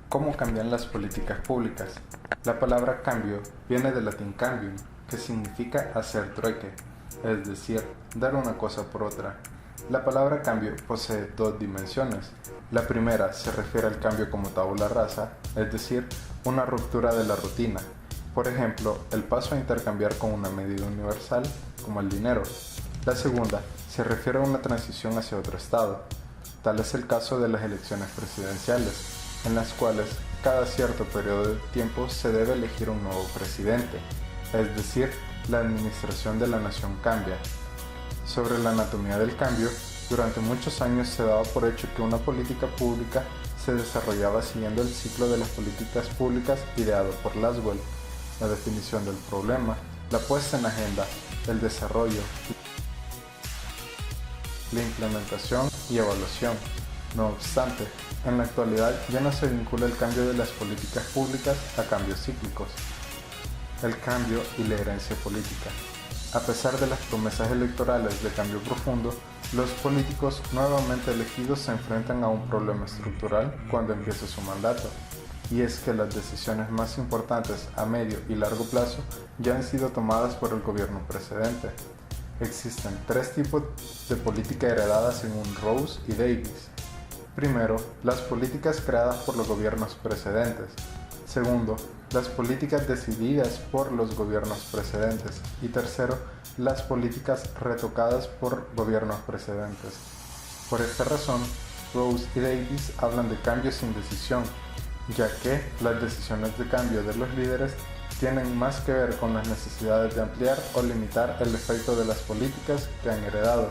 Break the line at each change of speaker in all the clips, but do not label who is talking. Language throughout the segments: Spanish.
¿Cómo cambian las políticas públicas? La palabra cambio viene del latín cambium, que significa hacer trueque, es decir, dar una cosa por otra. La palabra cambio posee dos dimensiones. La primera se refiere al cambio como tabula rasa, es decir, una ruptura de la rutina. Por ejemplo, el paso a intercambiar con una medida universal, como el dinero. La segunda se refiere a una transición hacia otro estado. Tal es el caso de las elecciones presidenciales, en las cuales cada cierto periodo de tiempo se debe elegir un nuevo presidente, es decir, la administración de la nación cambia. Sobre la anatomía del cambio, durante muchos años se daba por hecho que una política pública se desarrollaba siguiendo el ciclo de las políticas públicas ideado por Laswell: la definición del problema, la puesta en agenda, el desarrollo, la implementación y evaluación. No obstante, en la actualidad ya no se vincula el cambio de las políticas públicas a cambios cíclicos. El cambio y la herencia política. A pesar de las promesas electorales de cambio profundo, los políticos nuevamente elegidos se enfrentan a un problema estructural cuando empieza su mandato, y es que las decisiones más importantes a medio y largo plazo ya han sido tomadas por el gobierno precedente. Existen tres tipos de política heredada según Rose y Davis. Primero, las políticas creadas por los gobiernos precedentes. Segundo, las políticas decididas por los gobiernos precedentes. Y tercero, las políticas retocadas por gobiernos precedentes. Por esta razón, Rose y Davis hablan de cambio sin decisión, ya que las decisiones de cambio de los líderes tienen más que ver con las necesidades de ampliar o limitar el efecto de las políticas que han heredado.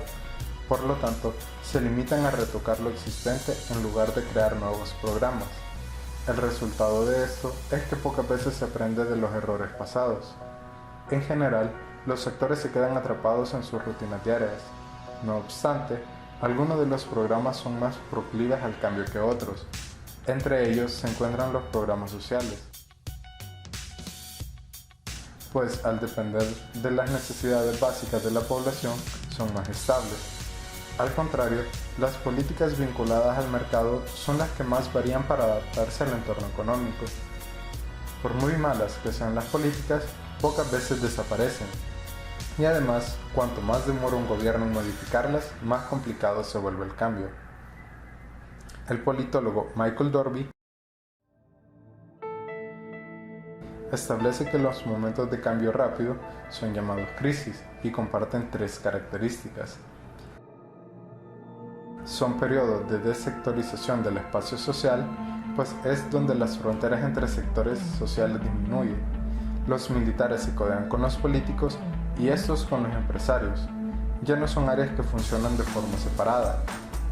Por lo tanto, se limitan a retocar lo existente en lugar de crear nuevos programas. El resultado de esto es que pocas veces se aprende de los errores pasados. En general, los sectores se quedan atrapados en sus rutinas diarias. No obstante, algunos de los programas son más proclives al cambio que otros. Entre ellos se encuentran los programas sociales, pues al depender de las necesidades básicas de la población, son más estables. Al contrario, las políticas vinculadas al mercado son las que más varían para adaptarse al entorno económico. Por muy malas que sean las políticas, pocas veces desaparecen. Y además, cuanto más demora un gobierno en modificarlas, más complicado se vuelve el cambio. El politólogo Michael Dorby establece que los momentos de cambio rápido son llamados crisis y comparten tres características. Son periodos de desectorización del espacio social, pues es donde las fronteras entre sectores sociales disminuyen. Los militares se codean con los políticos y estos con los empresarios. Ya no son áreas que funcionan de forma separada.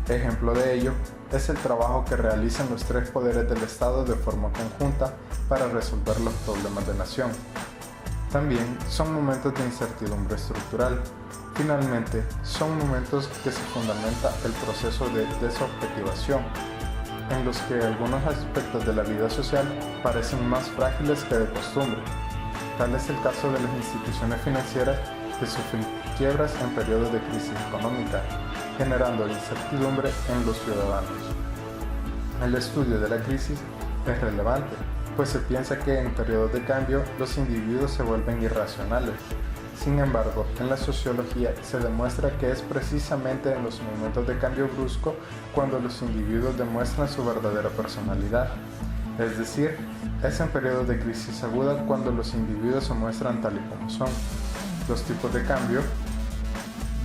Ejemplo de ello es el trabajo que realizan los tres poderes del Estado de forma conjunta para resolver los problemas de nación. También son momentos de incertidumbre estructural. Finalmente, son momentos que se fundamenta el proceso de desobjetivación, en los que algunos aspectos de la vida social parecen más frágiles que de costumbre. Tal es el caso de las instituciones financieras que sufren quiebras en periodos de crisis económica, generando incertidumbre en los ciudadanos. El estudio de la crisis es relevante, pues se piensa que en periodos de cambio los individuos se vuelven irracionales. Sin embargo, en la sociología se demuestra que es precisamente en los momentos de cambio brusco cuando los individuos demuestran su verdadera personalidad. Es decir, es en periodos de crisis aguda cuando los individuos se muestran tal y como son. Los tipos de cambio,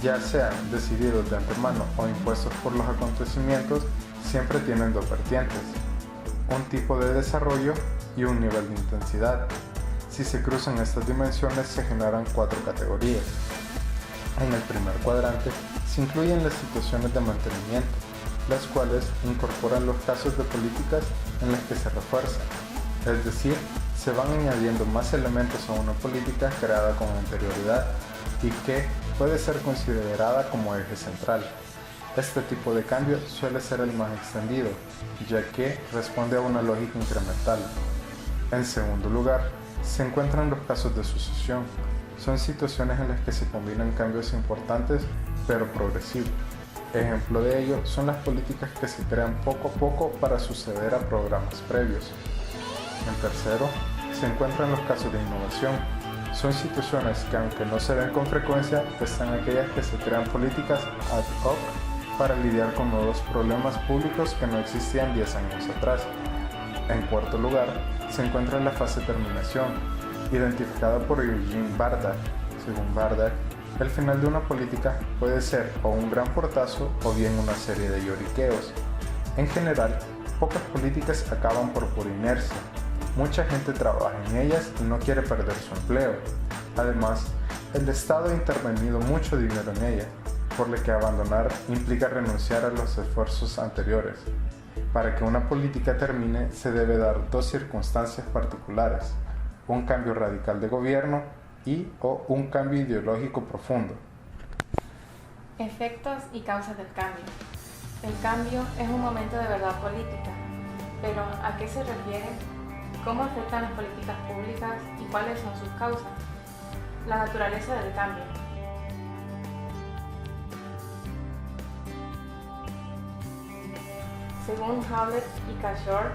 ya sean decididos de antemano o impuestos por los acontecimientos, siempre tienen dos vertientes: un tipo de desarrollo y un nivel de intensidad. Si se cruzan estas dimensiones se generan cuatro categorías. En el primer cuadrante se incluyen las situaciones de mantenimiento, las cuales incorporan los casos de políticas en las que se refuerzan, es decir, se van añadiendo más elementos a una política creada con anterioridad y que puede ser considerada como eje central. Este tipo de cambio suele ser el más extendido, ya que responde a una lógica incremental. En segundo lugar, se encuentran los casos de sucesión. Son situaciones en las que se combinan cambios importantes pero progresivos. Ejemplo de ello son las políticas que se crean poco a poco para suceder a programas previos. En tercero, se encuentran los casos de innovación. Son instituciones que, aunque no se ven con frecuencia, están aquellas que se crean políticas ad hoc para lidiar con nuevos problemas públicos que no existían 10 años atrás. En cuarto lugar, se encuentra la fase de terminación, identificada por Eugene Bardak. Según Bardak, el final de una política puede ser o un gran portazo o bien una serie de lloriqueos. En general, pocas políticas acaban por pura inercia. Mucha gente trabaja en ellas y no quiere perder su empleo. Además, el Estado ha intervenido mucho dinero en ella, por lo que abandonar implica renunciar a los esfuerzos anteriores. Para que una política termine, se debe dar dos circunstancias particulares: un cambio radical de gobierno o un cambio ideológico profundo.
Efectos y causas del cambio. El cambio es un momento de verdad política, pero ¿a qué se refiere? ¿Cómo afectan las políticas públicas y cuáles son sus causas? La naturaleza del cambio. Según Howlett y Cashore,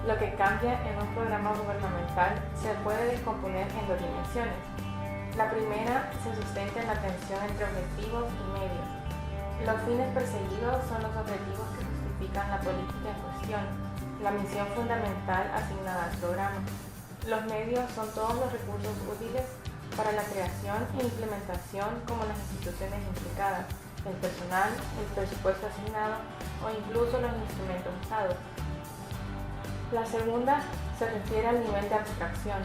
lo que cambia en un programa gubernamental se puede descomponer en dos dimensiones. La primera se sustenta en la tensión entre objetivos y medios. Los fines perseguidos son los objetivos que justifican la política en cuestión, la misión fundamental asignada al programa. Los medios son todos los recursos útiles para la creación e implementación, como las instituciones implicadas, el personal, el presupuesto asignado o incluso los instrumentos usados. La segunda se refiere al nivel de abstracción.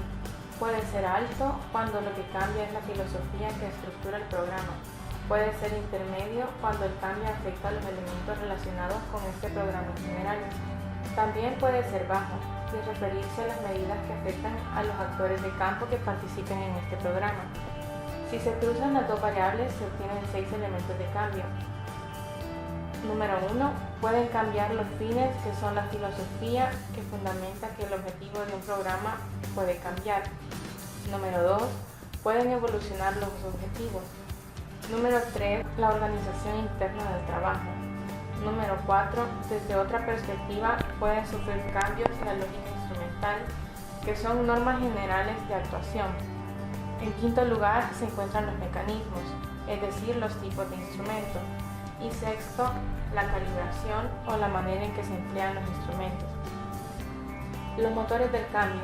Puede ser alto cuando lo que cambia es la filosofía que estructura el programa. Puede ser intermedio cuando el cambio afecta a los elementos relacionados con este programa en general. También puede ser bajo, sin referirse a las medidas que afectan a los actores de campo que participen en este programa. Si se cruzan las dos variables, se obtienen 6 elementos de cambio. Número 1. Pueden cambiar los fines, que son la filosofía que fundamenta que el objetivo de un programa puede cambiar. Número 2. Pueden evolucionar los objetivos. Número 3. La organización interna del trabajo. Número 4. Desde otra perspectiva, pueden sufrir cambios en la lógica instrumental, que son normas generales de actuación. En quinto lugar, se encuentran los mecanismos, es decir, los tipos de instrumentos. Y sexto, la calibración o la manera en que se emplean los instrumentos. Los motores del cambio.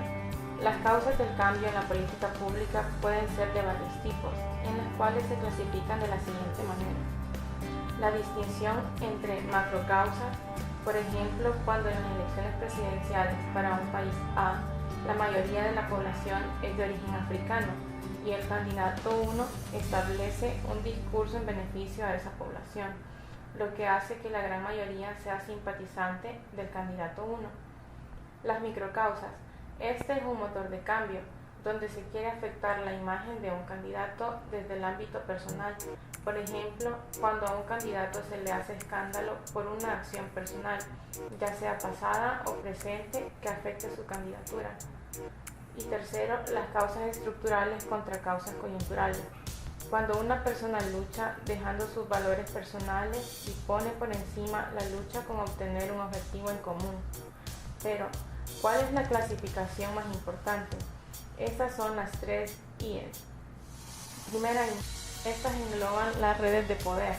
Las causas del cambio en la política pública pueden ser de varios tipos, en las cuales se clasifican de la siguiente manera. La distinción entre macrocausas, por ejemplo, cuando en las elecciones presidenciales para un país A, la mayoría de la población es de origen africano y el candidato 1 establece un discurso en beneficio a esa población, lo que hace que la gran mayoría sea simpatizante del candidato 1. Las microcausas. Este es un motor de cambio, donde se quiere afectar la imagen de un candidato desde el ámbito personal. Por ejemplo, cuando a un candidato se le hace escándalo por una acción personal, ya sea pasada o presente, que afecte su candidatura. Y tercero, las causas estructurales contra causas coyunturales. Cuando una persona lucha dejando sus valores personales y pone por encima la lucha con obtener un objetivo en común. Pero, ¿cuál es la clasificación más importante? Estas son las 3 IES. Primera I. Estas engloban las redes de poder,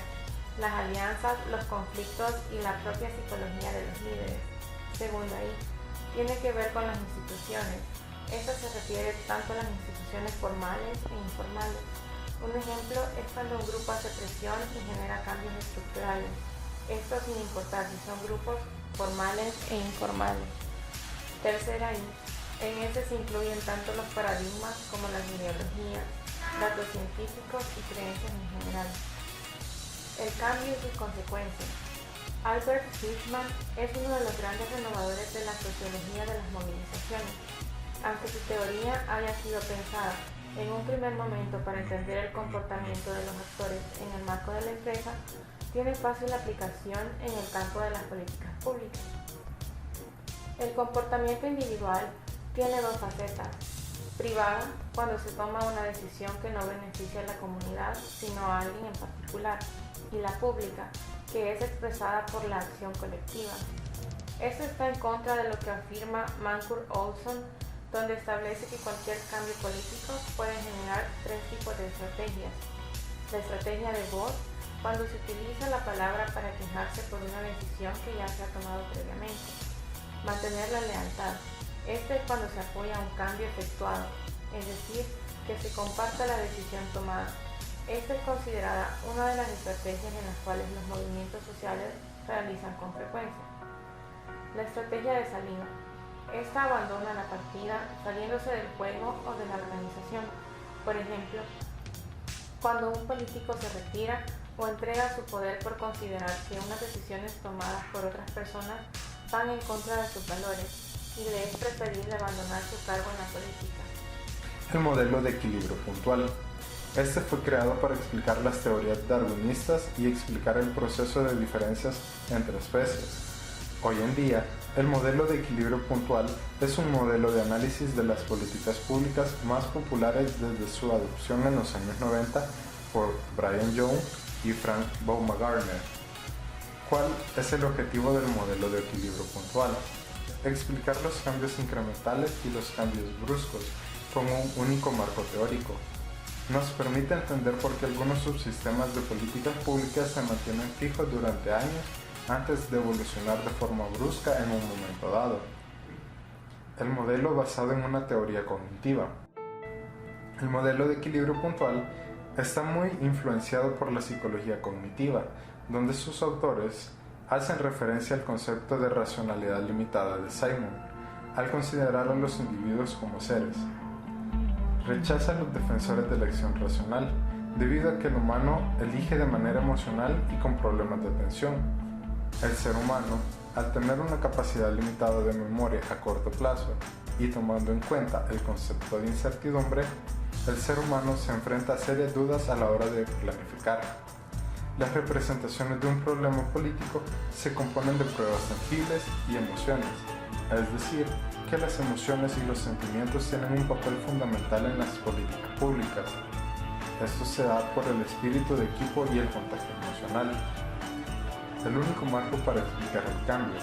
las alianzas, los conflictos y la propia psicología de los líderes. Segunda I. Tiene que ver con las instituciones. Esta se refiere tanto a las instituciones formales e informales. Un ejemplo es cuando un grupo hace presión y genera cambios estructurales. Esto sin importar si son grupos formales e informales. Tercera I. En este se incluyen tanto los paradigmas como las ideologías, datos científicos y creencias en general. El cambio y sus consecuencias. Albert Hirschman es uno de los grandes renovadores de la sociología de las movilizaciones. Aunque su teoría haya sido pensada en un primer momento para entender el comportamiento de los actores en el marco de la empresa, tiene fácil aplicación en el campo de las políticas públicas. El comportamiento individual tiene dos facetas: privada, cuando se toma una decisión que no beneficia a la comunidad, sino a alguien en particular, y la pública, que es expresada por la acción colectiva. Esto está en contra de lo que afirma Mancur Olson, donde establece que cualquier cambio político puede generar tres tipos de estrategias. La estrategia de voz, cuando se utiliza la palabra para quejarse por una decisión que ya se ha tomado previamente. Mantener la lealtad. Este es cuando se apoya un cambio efectuado, es decir, que se comparta la decisión tomada. Esta es considerada una de las estrategias en las cuales los movimientos sociales realizan con frecuencia. La estrategia de salida. Esta abandona la partida saliéndose del juego o de la organización. Por ejemplo, cuando un político se retira o entrega su poder por considerar que unas decisiones tomadas por otras personas van en contra de sus valores y le es preferible abandonar su cargo en la política.
El modelo de equilibrio puntual. Este fue creado para explicar las teorías darwinistas y explicar el proceso de diferencias entre especies. Hoy en día, el modelo de equilibrio puntual es un modelo de análisis de las políticas públicas más populares desde su adopción en los años 90 por Brian Jones y Frank Baumgartner. ¿Cuál es el objetivo del modelo de equilibrio puntual? Explicar los cambios incrementales y los cambios bruscos con un único marco teórico. Nos permite entender por qué algunos subsistemas de políticas públicas se mantienen fijos durante años antes de evolucionar de forma brusca en un momento dado. El modelo basado en una teoría cognitiva. El modelo de equilibrio puntual está muy influenciado por la psicología cognitiva, donde sus autores hacen referencia al concepto de racionalidad limitada de Simon, al considerar a los individuos como seres. Rechaza a los defensores de la acción racional, debido a que el humano elige de manera emocional y con problemas de atención. El ser humano, al tener una capacidad limitada de memoria a corto plazo y tomando en cuenta el concepto de incertidumbre, el ser humano se enfrenta a serias dudas a la hora de planificar. Las representaciones de un problema político se componen de pruebas tangibles y emociones, es decir, que las emociones y los sentimientos tienen un papel fundamental en las políticas públicas. Esto se da por el espíritu de equipo y el contacto emocional. El único marco para explicar el cambio.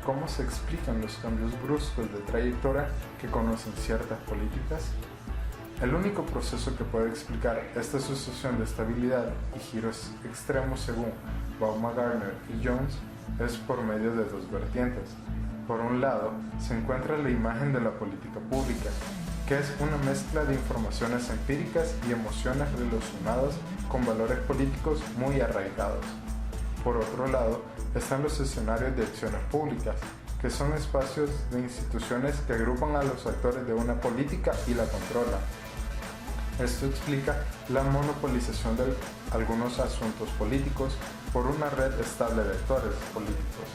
¿Cómo se explican los cambios bruscos de trayectoria que conocen ciertas políticas? El único proceso que puede explicar esta sucesión de estabilidad y giros extremos según Baumgartner y Jones es por medio de dos vertientes. Por un lado, se encuentra la imagen de la política pública, que es una mezcla de informaciones empíricas y emociones relacionadas con valores políticos muy arraigados. Por otro lado, están los escenarios de acciones públicas, que son espacios de instituciones que agrupan a los actores de una política y la controlan. Esto explica la monopolización de algunos asuntos políticos por una red estable de actores políticos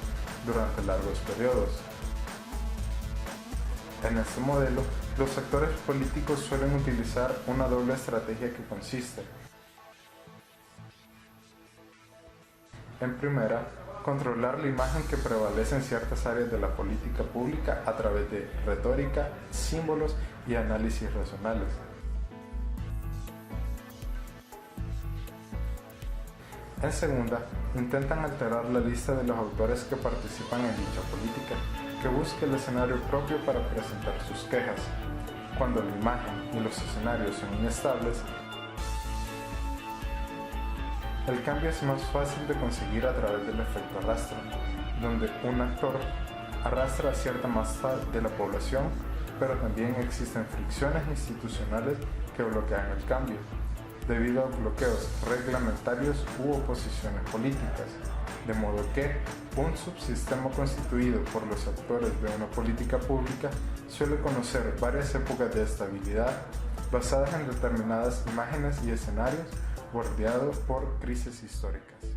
durante largos periodos. En este modelo, los actores políticos suelen utilizar una doble estrategia que consiste en primera, controlar la imagen que prevalece en ciertas áreas de la política pública a través de retórica, símbolos y análisis racionales. En segunda, intentan alterar la lista de los autores que participan en dicha política, que busque el escenario propio para presentar sus quejas. Cuando la imagen y los escenarios son inestables, el cambio es más fácil de conseguir a través del efecto arrastre, donde un actor arrastra a cierta masa de la población, pero también existen fricciones institucionales que bloquean el cambio, debido a bloqueos reglamentarios u oposiciones políticas, de modo que un subsistema constituido por los actores de una política pública suele conocer varias épocas de estabilidad basadas en determinadas imágenes y escenarios bordeados por crisis históricas.